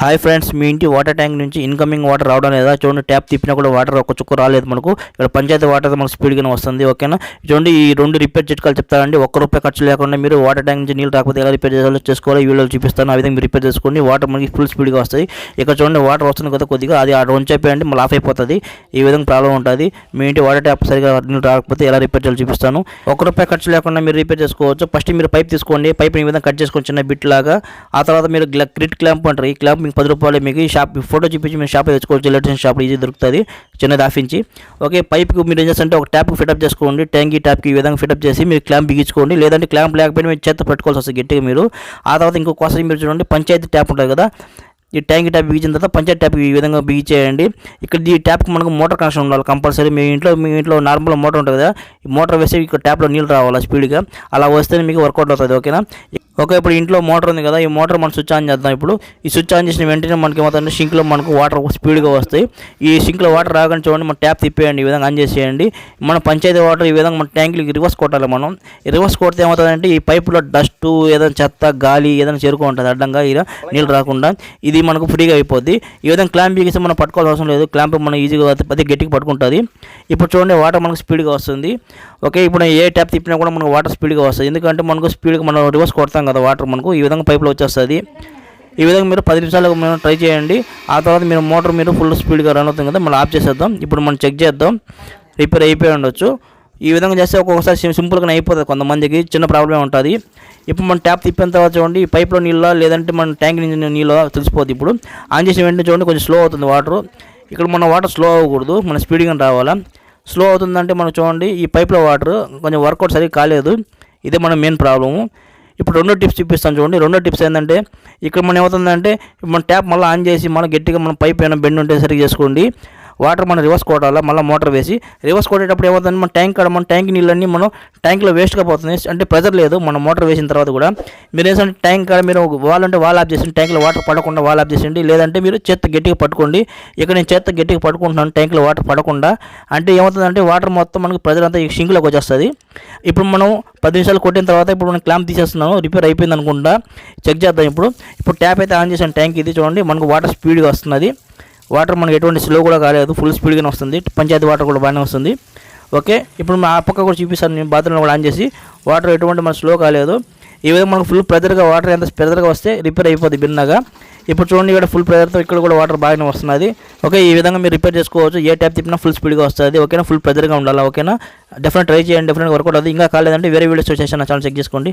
Hi friends, మీ ఇంటి water tank నుంచి incoming water రావడం లేదా చూడండి. ట్యాప్ తిప్పినా కూడా వాటర్ ఒక చుక్క రాలేదు మనకు. ఇక్కడ పంచాయతీ వాటర్ మనకు స్పీడ్గానే వస్తుంది. ఓకేనా, చూడండి ఈ రెండు రిపేర్ చిట్కాలు చెప్తారండి. ₹1 ఖర్చు లేకుండా మీరు వాటర్ ట్యాంక్ నుంచి నీళ్ళు రాకపోతే ఎలా రిపేర్ చేసుకోవాలో ఈ వీడియోలో చూపిస్తాను. ఆ విధంగా మీరు రిపేర్ చేసుకోండి, వాటర్ మనకి ఫుల్ స్పీడ్గా వస్తాయి. ఇక్కడ చూడండి వాటర్ వస్తుంది కదా కొద్దిగా, అది ఆ రౌండ్ అయిపోయండి మళ్ళీ ఆఫ్ అయిపోతుంది. ఈ విధంగా ప్రాబ్లం ఉంటుంది. మీ ఇంటి వాటర్ ట్యాప్ సరిగా నీళ్ళు రాకపోతే ఎలా రిపేర్ చేయాలో చూపిస్తాను. ₹1 ఖర్చు లేకుండా మీరు రిపేర్ చేసుకోవచ్చు. ఫస్ట్ మీరు పైప్ తీసుకోండి, పైప్ ఈ విధంగా కట్ చేసుకొని చిన్న బిట్ లాగా. ఆ తర్వాత మీరు గ్రిట్ క్లాంప్ అంటారు, ఈ క్లాంప్ మీకు ₹10 మీకు షాప్ ఫోటో చూపించి మీరు షాప్లో తెచ్చుకోవచ్చు. ఎలక్ట్రిషియన్ షాప్లో ఈజీ దొరుకుతుంది, చిన్నది ఆఫించి. ఓకే, పైప్కి మీరు ఏం చేస్తే ఒక ట్యాప్ ఫిటప్ చేసుకోండి. ట్యాంక్ ట్యాప్కి ఈ విధంగా ఫిటప్ చేసి మీరు క్లాంప్ బిగించుకోండి. లేదంటే క్లాంప్ లేకపోయినా మీరు చేత పెట్టుకోవాల్సి వస్తుంది గట్టిగా మీరు. ఆ తర్వాత ఇంకొకసారి మీరు చూడండి, పంచాయతీ ట్యాప్ ఉంటుంది కదా, ఈ ట్యాంక్ ట్యాప్ బిగించిన తర్వాత పంచాయతీ ట్యాప్ ఈ విధంగా బిగించేయండి. ఇక్కడ ఈ ట్యాప్కి మనకు మోటార్ కనెక్షన్ ఉండాలి కంపల్సరీ. మీ ఇంట్లో నార్మల్ మోటార్ ఉంటుంది కదా, ఈ మోటార్ వేస్తే ఇక్కడ ట్యాప్లో నీళ్ళు రావాలి స్పీడ్గా. అలా వస్తేనే మీకు వర్కౌట్ అవుతుంది. ఓకేనా, ఓకే, ఇప్పుడు ఇంట్లో మోటార్ ఉంది కదా, ఈ మోటార్ మనం స్విచ్ ఆన్ చేద్దాం. ఇప్పుడు ఈ స్విచ్ ఆన్ చేసిన వెంటనే మనకి ఏమవుతుంది, సింక్లో మనకు వాటర్ స్పీడ్గా వస్తాయి. ఈ సింక్లో వాటర్ రాగానే చూడండి, మనం ట్యాప్ తిప్పేయండి, ఈ విధంగా ఆన్ చేసేయండి. మన పంచాయతీ వాటర్ ఈ విధంగా మన ట్యాంకులకి రివర్స్ కొట్టాలి. మనం రివర్స్ కొడితే ఏమవుతుందంటే ఈ పైపులో డస్ట్ ఏదైనా చెత్త గాలి ఏదైనా చేరుకో ఉంటుంది అడ్డంగా, ఇలా నీళ్ళు రాకుండా. ఇది మనకు ఫ్రీగా అయిపోద్ది. ఈ విధంగా క్లాంప్ బిగిస్తే మనం పట్టుకోవాల్సిన అవసరం లేదు, క్లాంప్ మనం ఈజీగా అతి గట్టిగా పట్టుకుంటుంది. ఇప్పుడు చూడండి వాటర్ మనకు స్పీడ్గా వస్తుంది. ఓకే, ఇప్పుడు ఏ ట్యాప్ తిప్పినా కూడా మనకు వాటర్ స్పీడ్గా వస్తుంది. ఎందుకంటే మనకు స్పీడ్గా మనం రివర్స్ కొడతాం కదా వాటర్, మనకు ఈ విధంగా పైపులో వచ్చేస్తుంది. ఈ విధంగా మీరు 10 నిమిషాలకు మేము ట్రై చేయండి. ఆ తర్వాత మీరు మోటార్ మీరు ఫుల్ స్పీడ్గా రన్ అవుతుంది కదా, మళ్ళీ ఆఫ్ చేసేద్దాం. ఇప్పుడు మనం చెక్ చేద్దాం, రిపేర్ అయిపోయి ఉండొచ్చు. ఈ విధంగా చేస్తే ఒక్కొక్కసారి సింపుల్గానే అయిపోతుంది, కొంతమందికి చిన్న ప్రాబ్లమే ఉంటుంది. ఇప్పుడు మనం ట్యాప్ తిప్పిన తర్వాత చూడండి, ఈ పైప్లో నీళ్ళ లేదంటే మన ట్యాంక్ నుంచి నీళ్ళు తెలిసిపోతుంది. ఇప్పుడు ఆన్ చేసిన వెంటనే చూడండి కొంచెం స్లో అవుతుంది వాటర్. ఇక్కడ మన వాటర్ స్లో అవ్వకూడదు, మన స్పీడ్గా రావాలా. స్లో అవుతుందంటే మనం చూడండి ఈ పైప్లో వాటర్ కొంచెం వర్కౌట్ సరిగ్గా కాలేదు, ఇదే మన మెయిన్ ప్రాబ్లము. ఇప్పుడు రెండో టిప్స్ చూపిస్తాను చూడండి. రెండో టిప్స్ ఏంటంటే, ఇక్కడ మనం ఏమవుతుందంటే మన ట్యాప్ మళ్ళీ ఆన్ చేసి మనం గట్టిగా మన పైప్ ఏమైనా బెండ్ ఉంటే సరిగ్గా చేసుకోండి. వాటర్ మనం రివర్స్ కొట్టాలా, మళ్ళీ మోటార్ వేసి రివర్స్ కొట్టేటప్పుడు ఏమవుతుంది, మన ట్యాంక్ నీళ్ళన్నీ మనం ట్యాంక్లో వేస్ట్గా పోతుంది. అంటే ప్రెజర్ లేదు మన మోటార్ వేసిన తర్వాత కూడా. మీరు ఏంటంటే ట్యాంక్ కాడ మీరు వాల్ అంటే వాల్ ఆఫ్ చేసి ట్యాంక్లో వాటర్ పడకుండా వాల్ ఆఫ్ చేసేయండి. లేదంటే మీరు చేత్త గట్టిగా పట్టుకోండి. ఇక్కడ నేను చేత్త గట్టిగా పట్టుకుంటున్నాను ట్యాంక్లో వాటర్ పడకుండా. అంటే ఏమవుతుందంటే వాటర్ మొత్తం మనకి ప్రెజర్ అంతా ఈ సింక్లోకి వచ్చేస్తుంది. ఇప్పుడు మనం 10 నిమిషాలు కొట్టిన తర్వాత ఇప్పుడు మనం క్లాంప్ తీసేస్తున్నాము, రిపేర్ అయిపోయింది అనుకుంటా. చెక్ చేద్దాం. ఇప్పుడు ట్యాప్ అయితే ఆన్ చేసాను, ట్యాంక్ ఇది చూడండి మనకు వాటర్ స్పీడ్గా వస్తున్నది. వాటర్ మనకి ఎటువంటి స్లో కూడా కాలేదు, ఫుల్ స్పీడ్గానే వస్తుంది. పంచాయతీ వాటర్ కూడా బాగానే వస్తుంది. ఓకే, ఇప్పుడు ఆ పక్క కూడా చూపిస్తాను నేను, బాత్రూంలో కూడా ఆన్ చేసి వాటర్ ఎటువంటి మనకు స్లో కాలేదు. ఈ విధంగా మనకు ఫుల్ ప్రెజర్గా వాటర్ ఎంత ప్రెజర్గా వస్తే రిపేర్ అయిపోద్ది భిన్నగా. ఇప్పుడు చూడండి ఇక్కడ ఫుల్ ప్రెజర్తో ఇక్కడ కూడా వాటర్ బాగానే వస్తున్నది. ఓకే, ఈ విధంగా మీరు రిపేర్ చేసుకోవచ్చు. ఏ ట్యాప్ తిప్పినా ఫుల్ స్పీడ్గా వస్తుంది. ఓకేనా, ఫుల్ ప్రెజర్గా ఉండాలి. ఓకేనా, డెఫినెట్ ట్రై చేయండి, డెఫినెట్ వర్కౌట్ అవుతుంది. ఇంకా కాలేదంటే వేరే వీడియోస్ చేసాను, ఛానల్ చెక్ చేసుకోండి.